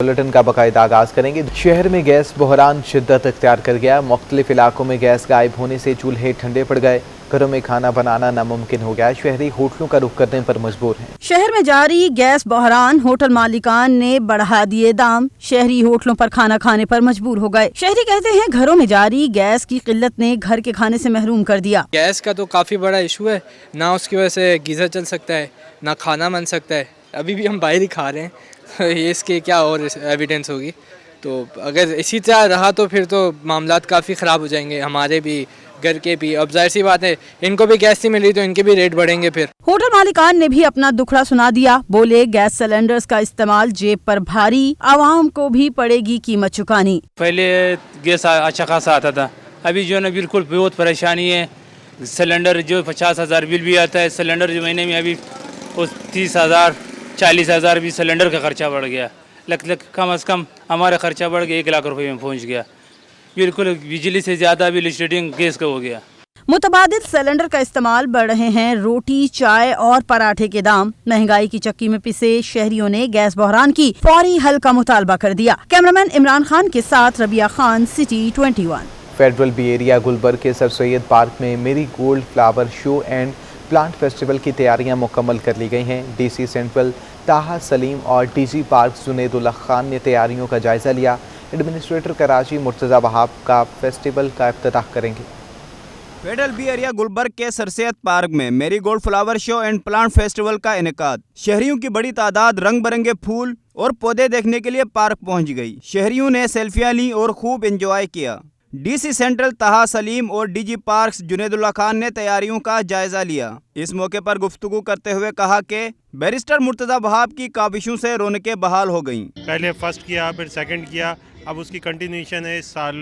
Bulletin का बाकायदा आगाज करेंगे। शहर में गैस बहरान शिद्दत इख्तियार कर गया। मुख्तलिफ इलाकों में गैस गायब होने से चूल्हे ठंडे पड़ गए। घरों में खाना बनाना नामुमकिन हो गया। शहरी होटलों का रुख करने पर मजबूर हैं। शहर में जारी गैस बहरान, होटल मालिकान ने बढ़ा दिए दाम। शहरी होटलों पर खाना खाने पर मजबूर हो गए। शहरी कहते हैं घरों में जारी गैस की किल्लत ने घर के खाने से महरूम कर दिया। गैस का तो काफ़ी बड़ा इशू है, ना उसकी वजह से गीज़र चल सकता है, ना खाना बन सकता है। अभी भी हम बाहर ही खा रहे हैं, ये इसके क्या और एविडेंस होगी। तो अगर इसी तरह रहा तो फिर तो मामलात काफ़ी ख़राब हो जाएंगे, हमारे भी घर के भी। अब जाहिर सी बात है, इनको भी गैस नहीं मिल रही तो इनके भी रेट बढ़ेंगे। फिर होटल मालिकान ने भी अपना दुखड़ा सुना दिया। बोले गैस सिलेंडर्स का इस्तेमाल जेब पर भारी, आवाम को भी पड़ेगी कीमत चुकानी। पहले गैस अच्छा खासा आता था, अभी जो है ना बिल्कुल बहुत परेशानी है। सिलेंडर जो 50,000 बिल भी आता है, सिलेंडर जो महीने में अभी उस 30,000 40,000 भी सिलेंडर का खर्चा बढ़ गया। लग कम अज़ कम हमारा खर्चा बढ़ गया 1 लाख रुपए में पहुंच गया। बिल्कुल बिजली से ज़्यादा बिल स्टेटिंग गैस का हो गया। मुतबादिल सिलेंडर का इस्तेमाल बढ़ रहे हैं। रोटी, चाय और पराठे के दाम। महंगाई की चक्की में पिसे शहरियों ने गैस बहरान की फौरी हल का मुतालबा कर दिया। कैमरामैन इमरान खान के साथ Rabia Khan, city 21। Federal B area Gulberg के सर सैयद पार्क में marigold flower show and plant festival की तैयारियां मुकम्मल कर ली गई हैं। डीसी सेंट्रल ताहा सलीम और डीजी पार्क जुनैदुल्लाह खान ने तैयारियों का जायजा लिया। एडमिनिस्ट्रेटर कराची मुर्तज़ा वहाब का फेस्टिवल का इफ्तिताह करेंगे। फेडरल बी एरिया गुलबर्ग के सर सैयद पार्क में marigold flower show and plant festival का इनेकाद। शहरियों की बड़ी तादाद रंग बिरंगे फूल और पौधे देखने के लिए पार्क पहुंच गई। शहरियों ने सेल्फियां ली और खूब एंजॉय किया। डीसी सेंट्रल ताहा सलीम और डीजी पार्क्स जुनैदुल्लाह खान ने तैयारियों का जायजा लिया। इस मौके पर गुफ्तगू करते हुए कहा कि बैरिस्टर मुर्तज़ा वहाब की काविशों से रौनकें बहाल हो गईं। पहले फर्स्ट किया, फिर सेकंड किया, अब उसकी कंटिन्यूशन है। इस साल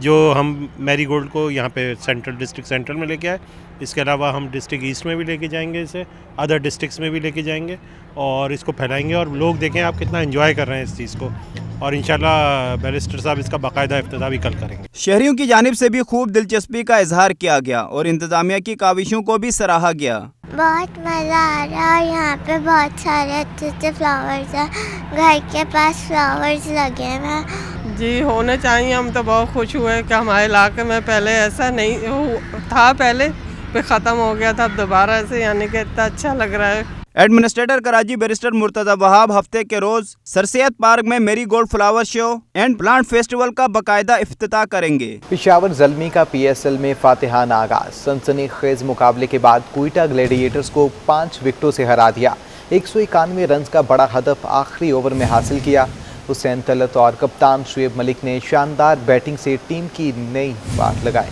जो हम मैरी गोल्ड को यहाँ पे सेंट्रल डिस्ट्रिक्ट सेंट्रल में लेके आए, इसके अलावा हम डिस्ट्रिक्ट ईस्ट में भी लेके जाएंगे, इसे अदर डिस्ट्रिक्ट्स में भी लेके जाएंगे और इसको फैलाएंगे और लोग देखें आप कितना एंजॉय कर रहे हैं इस चीज़ को। और इंशाल्लाह बैरिस्टर साहब इसका बाकायदा इफ्तिताह भी कल करेंगे। शहरियों की जानिब से भी खूब दिलचस्पी का इजहार किया गया और इंतजामिया की काविशों को भी सराहा गया। बहुत मज़ा आ रहा है। यहाँ पे बहुत सारे अच्छे अच्छे फ्लावर्स हैं, घर के पास फ्लावर्स लगे हैं। जी होने चाहिए। हम तो बहुत खुश हुए कि हमारे इलाके में पहले ऐसा नहीं था, पहले फिर ख़त्म हो गया था, अब दोबारा ऐसे यानी कि इतना अच्छा लग रहा है। एडमिनिस्ट्रेटर कराची बैरिस्टर मुर्तज़ा वहाब हफ्ते के रोज सर सैयद पार्क में marigold flower show and plant festival का बाकायदा इफ्तिताह करेंगे। पेशावर ज़ल्मी का PSL में फातिहाना आगाज। सनसनीखेज मुकाबले के बाद क्वेटा ग्लैडिएटर्स को 5 विकेटों से हरा दिया। 191 रन का बड़ा हदफ आखिरी ओवर में हासिल किया। हुसैन तलत और कप्तान शुएब मलिक ने शानदार बैटिंग से टीम की नई बात लगाई।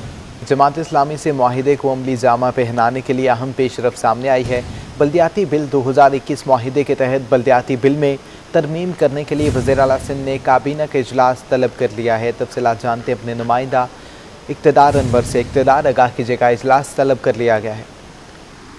जमात इस्लामी से मुआहिदे को अमली जामा पहनाने के लिए अहम पेशरफ सामने आई है। बल्दियाती बिल 2021 मुआहिदे के तहत बल्दियाती बिल में तरमीम करने के लिए वज़ीर आला सिंध ने काबीना का इजलास तलब कर लिया है। तफसीलात जानते अपने नुमाइंदा इक़्तिदार अनवर से। इक़्तिदार आगाह कीजिएगा, इजलास तलब कर लिया गया है।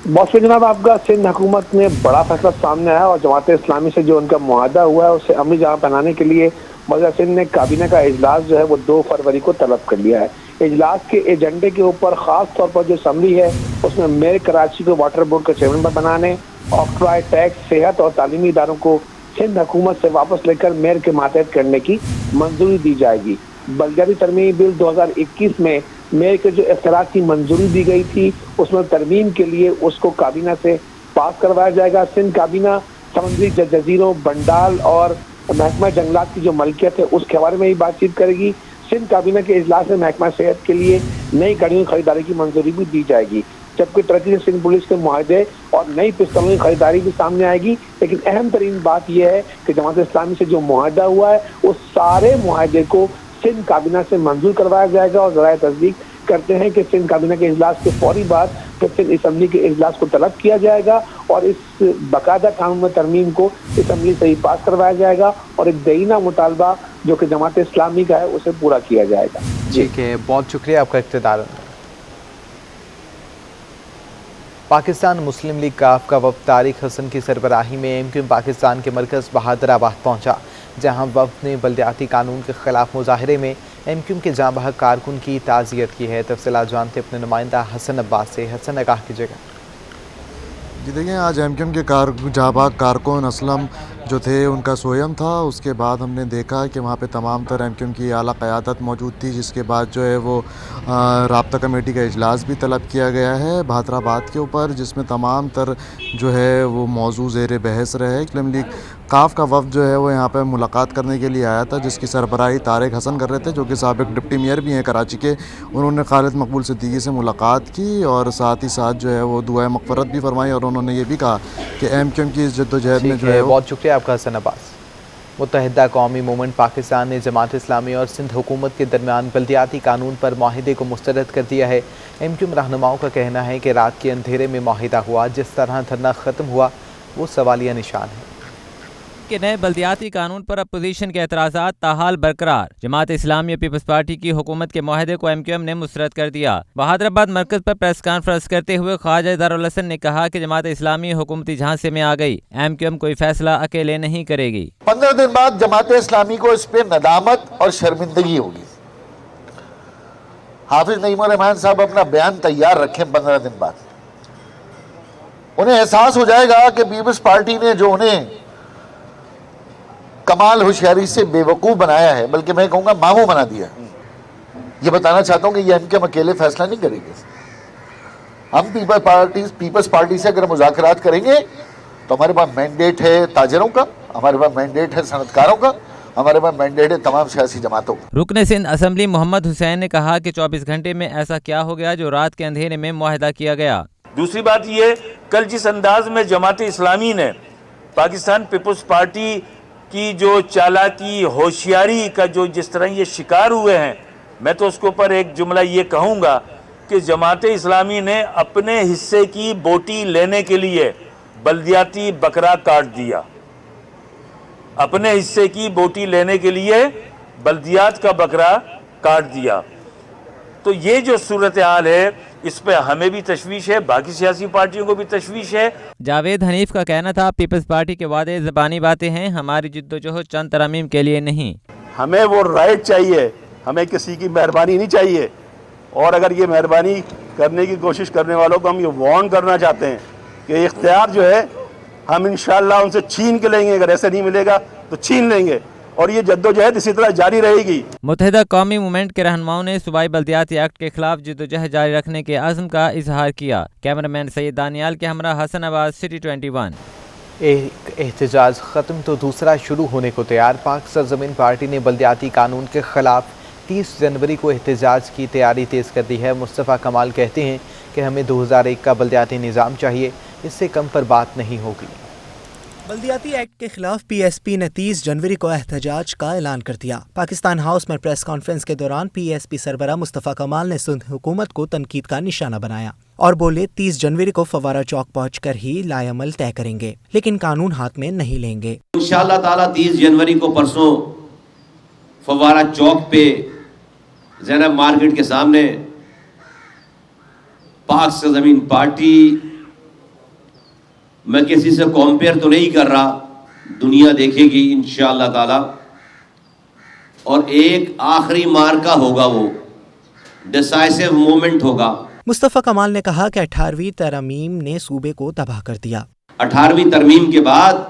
बहुत जनाब, आपका सिंध हुकूमत में बड़ा फैसला सामने आया और जमात इस्लामी से जो उनका मुआहदा हुआ है उसे अमली जामा पहनाने के लिए वज़ीर सिंध ने काबीना का इजलास जो है वो 2 फरवरी को तलब कर लिया है। इजलास के एजेंडे के ऊपर खास तौर पर जो असम्बली है उसमें मेयर कराची को वाटर बोर्ड के चेयरमैन पर बनाने, ऑक्ट्रॉय टैक्स, सेहत और तालीमी इदारों को सिंध हुकूमत से वापस लेकर मेयर के मातहत करने की मंजूरी दी जाएगी। बल्दियाती तरमीमी बिल 2021 में मेयर के जो इख्तियारात की मंजूरी दी गई थी उसमें तरमीम के लिए उसको काबीना से पास करवाया जाएगा। सिंध काबीना समुद्री जजीरों, बंडाल और महकमा जंगलात की जो मलकियत है उसके हवाले में ही बातचीत करेगी। सिंध काबीना के इजलास में महकमा सेहत के लिए नई गाड़ियों की खरीदारी की मंजूरी भी दी जाएगी, जबकि तरक्की से सिंध पुलिस के मुआहदे और नई पिस्तौलों की खरीदारी भी सामने आएगी। लेकिन अहम तरीन बात यह है कि जमात इस्लामी से जो मुआहदा हुआ है उस सारे मुआहदे को सिंध काबीना से मंजूर करवाया जाएगा और ज़राए तस्दीक करते हैं कि सिंध काबीना के इजलास के फौरी बाद फिर सिंध असम्बली के इजलास को तलब किया जाएगा और इस बाकायदा कानून में तरमीम को असम्बली से ही पास करवाया जाएगा और एक दहीना मुतालबा जो कि जमात इस्लामी का है उसे पूरा किया जाएगा। ठीक है, बहुत शुक्रिया आपका इक़्तिदार। पाकिस्तान मुस्लिम लीग काफ का वफ़द तारिक हसन की सरबराही में MQM पाकिस्तान के मरकज़ बहादराबाद पहुँचा, जहाँ वफ़द ने बल्दियाती कानून के ख़िलाफ़ मुजाहरे में MQM के जांबाज कारकुन की ताज़ियत की है। तफसीलात जानते अपने नुमाइंदा हसन अब्बास से। हसन, आगाह कीजिएगा। जी देखिए, आज MQM के जांबाज कारकुन असलम जो थे उनका सोयम था। उसके बाद हमने देखा कि वहाँ पे तमाम तर एमक्यूएम की आला क़यादत मौजूद थी, जिसके बाद जो है वो राब्ता कमेटी का इजलास भी तलब किया गया है बहादराबाद के ऊपर, जिसमें तमाम तर जो है वो मौजू ज़ेर बहस रहे। मुस्लिम लीग काफ का वफ़द जो है वो यहाँ पर मुलाकात करने के लिए आया था, जिसकी सरबराही तारिक हसन कर रहे थे, जो कि साबिक़ डिप्टी मेयर भी हैं कराची के। उन्होंने खालिद मकबूल सिद्दीकी से मुलाकात की और साथ ही साथ जो है वो दुआए मग़फ़रत भी फरमाई, और उन्होंने ये भी कहा कि एमक्यूएम की इस जद्दोजहद में जो है। बहुत शुक्रिया आपका हसन अब्बास। मुत्तहिदा कौमी मूवमेंट पाकिस्तान ने जमात इस्लामी और सिंध हुकूमत के दरमियान बल्दियाती कानून पर माहिदे को मुस्तरद कर दिया है। एमक्यूएम रहनुमाओं का कहना है कि रात के अंधेरे में माहिदा हुआ, जिस तरह धरना ख़त्म हुआ वो सवालिया निशान है। के नए बल्दियाती कानून पर अपोजिशन के एतराज़ात ताहाल बरकरार। जमात इस्लामी पीपल्स पार्टी की हुकूमत के माहदे को एमक्यूएम ने मुस्तरद कर दिया। बहादुराबाद मरकज पर प्रेस कॉन्फ्रेंस करते हुए ख्वाजा दारुल हसन ने कहा कि जमात इस्लामी हुकूमती झांसे में आ गई, एमक्यूएम कोई फैसला अकेले नहीं करेगी। 15 दिन बाद जमात इस्लामी को इस पर नदामत और शर्मिंदगी होगी। हाफिज नईमुर रहमान साहब अपना बयान तैयार रखें 15 दिन बाद। उन्हें एहसास हो जाएगा कि पीपल्स पार्टी ने जो उन्हें कमाल होशियारी से बेवकूफ़ बनाया है, बल्कि मैं कहूँगा मामू बना दिया। ये बताना चाहता हूँ कि ये एमक्यूएम अकेले फैसला नहीं करेंगे। हम पीपल्स पार्टी से अगर मुज़ाकरात करेंगे तो हमारे पास मैंडेट है ताजरों का, हमारे पास मैंडेट है सनतकारों का, हमारे पास मैंडेट है तमाम सियासी जमातों का। रुकन सिंध असम्बली मोहम्मद हुसैन ने कहा कि 24 घंटे में ऐसा क्या हो गया जो रात के अंधेरे में मुआहदा किया गया। दूसरी बात ये, कल जिस अंदाज में जमात इस्लामी ने पाकिस्तान पीपल्स पार्टी की जो चालाकी होशियारी का जो जिस तरह ये शिकार हुए हैं, मैं तो उसके ऊपर एक जुमला ये कहूँगा कि जमात इस्लामी ने अपने हिस्से की बोटी लेने के लिए बल्दियाती बकरा काट दिया। अपने हिस्से की बोटी लेने के लिए बल्दियात का बकरा काट दिया। तो ये जो सूरत हाल है, इस पे हमें भी तशवीश है, बाकी सियासी पार्टियों को भी तशवीश है। जावेद हनीफ का कहना था, पीपल्स पार्टी के वादे ज़बानी बातें हैं, हमारी जिद्दोजहद चंद तरमीम के लिए नहीं। हमें वो राइट चाहिए, हमें किसी की मेहरबानी नहीं चाहिए। और अगर ये मेहरबानी करने की कोशिश करने वालों को हम ये वार्न करना चाहते हैं कि इख्तियार जो है हम इंशाअल्लाह उनसे छीन के लेंगे। अगर ऐसा नहीं मिलेगा तो छीन लेंगे, और ये जद्दोजहद इसी तरह जारी रहेगी। मुत्तहिदा कौमी मूवमेंट के रहनुमाओं ने सूबाई बल्दियाती एक्ट के खिलाफ जद्दोजहद जारी रखने के अज़्म का इजहार किया। कैमरामैन सैयद दानियाल के हमरा हसन आबाद, सिटी 21। एक एहतजाज ख़त्म तो दूसरा शुरू होने को तैयार। पाक सरजमीन पार्टी ने बल्दियाती कानून के खिलाफ 30 जनवरी को एहतजाज की तैयारी तेज़ कर दी है। मुस्तफ़ा कमाल कहते हैं कि हमें 2001 का बल्दियाती निज़ाम चाहिए, इससे कम पर बात नहीं होगी। बल्दियाती एक्ट के खिलाफ पीएसपी ने 30 जनवरी को एहतजाज का ऐलान कर दिया। पाकिस्तान हाउस में प्रेस कॉन्फ्रेंस के दौरान पीएसपी सरबराह मुस्तफ़ा कमाल ने सिंध हुकूमत को तनकीद का निशाना बनाया और बोले 30 जनवरी को फवारा चौक पहुंचकर ही लाएअमल तय करेंगे, लेकिन कानून हाथ में नहीं लेंगे। इंशाअल्लाह ताला 30 जनवरी को परसों फवारा चौक पे ज़ैनब मार्केट के सामने पाक सरजमीन पार्टी, मैं किसी से कंपेयर तो नहीं कर रहा, दुनिया देखेगी इंशाअल्लाह ताला, और एक आखिरी मार्का होगा, वो डिसाइसिव मोमेंट होगा। मुस्तफ़ा कमाल ने कहा कि 18वीं तरमीम ने सूबे को तबाह कर दिया। 18वीं तरमीम के बाद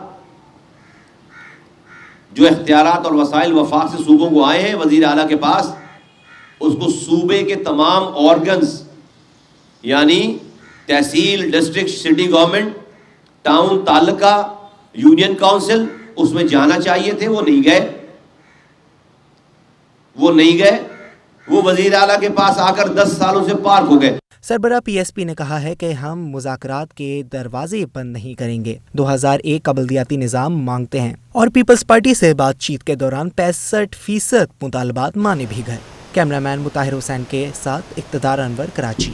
जो इख्तियारात और वसाइल वफाक से सूबों को आए हैं वजीर आला के पास, उसको सूबे के तमाम ऑर्गन्स यानी tehsil, district, city government, town, taluka, union council उसमें जाना चाहिए थे, वो नहीं गए। वो वजीर आला के पास आकर 10 सालों से पार्क हो गए। सरबराह पीएसपी ने कहा है कि हम मुज़ाकरात के दरवाजे बंद नहीं करेंगे। 2001 का बल्दियाती निज़ाम मांगते हैं और पीपल्स पार्टी से बातचीत के दौरान 65% मुतालबात माने भी गए। कैमरामैन मुताहिर हुसैन के साथ इक़्तिदार अनवर, कराची।